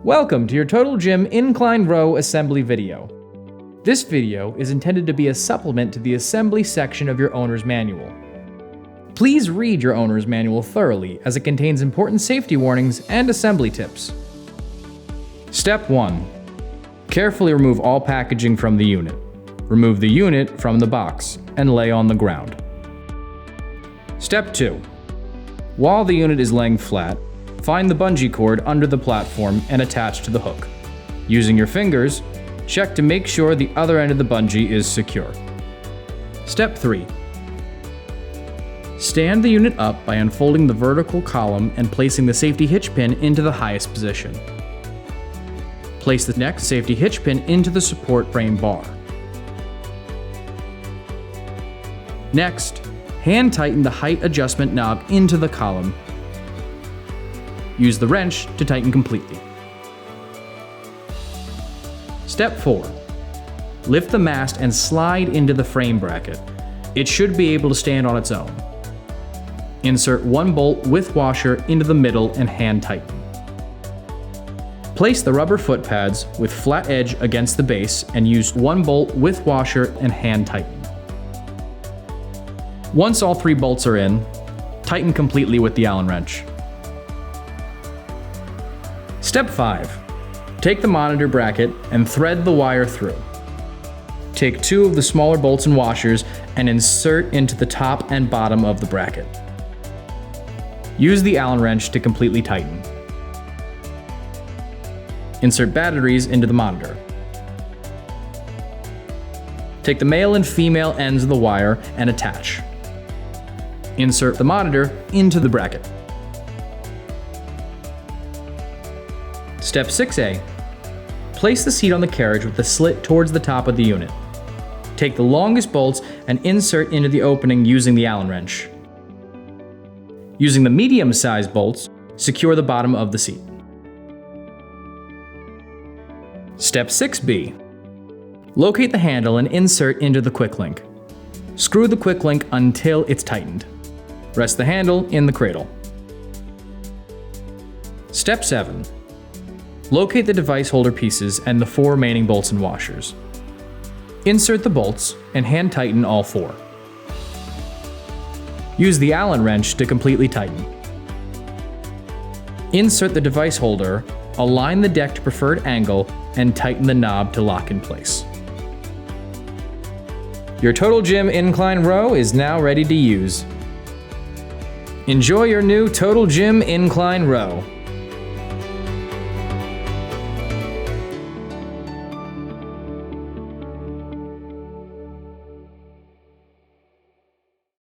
Welcome to your Total Gym Incline Row assembly video. This video is intended to be a supplement to the assembly section of your owner's manual. Please read your owner's manual thoroughly as it contains important safety warnings and assembly tips. Step 1. Carefully remove all packaging from the unit. Remove the unit from the box and lay on the ground. Step 2. While the unit is laying flat, find the bungee cord under the platform and attach to the hook. Using your fingers, check to make sure the other end of the bungee is secure. Step 3. Stand the unit up by unfolding the vertical column and placing the safety hitch pin into the highest position. Place the next safety hitch pin into the support frame bar. Next, hand tighten the height adjustment knob into the column. Use the wrench to tighten completely. Step 4. Lift the mast and slide into the frame bracket. It should be able to stand on its own. Insert one bolt with washer into the middle and hand tighten. Place the rubber foot pads with flat edge against the base and use one bolt with washer and hand tighten. Once all 3 bolts are in, tighten completely with the Allen wrench. Step 5. Take the monitor bracket and thread the wire through. Take 2 of the smaller bolts and washers and insert into the top and bottom of the bracket. Use the Allen wrench to completely tighten. Insert batteries into the monitor. Take the male and female ends of the wire and attach. Insert the monitor into the bracket. Step 6A. Place the seat on the carriage with the slit towards the top of the unit. Take the longest bolts and insert into the opening using the Allen wrench. Using the medium-sized bolts, secure the bottom of the seat. Step 6B. Locate the handle and insert into the quick link. Screw the quick link until it's tightened. Rest the handle in the cradle. Step 7. Locate the device holder pieces and the 4 remaining bolts and washers. Insert the bolts and hand tighten all 4. Use the Allen wrench to completely tighten. Insert the device holder, align the deck to preferred angle, and tighten the knob to lock in place. Your Total Gym Incline Row is now ready to use. Enjoy your new Total Gym Incline Row.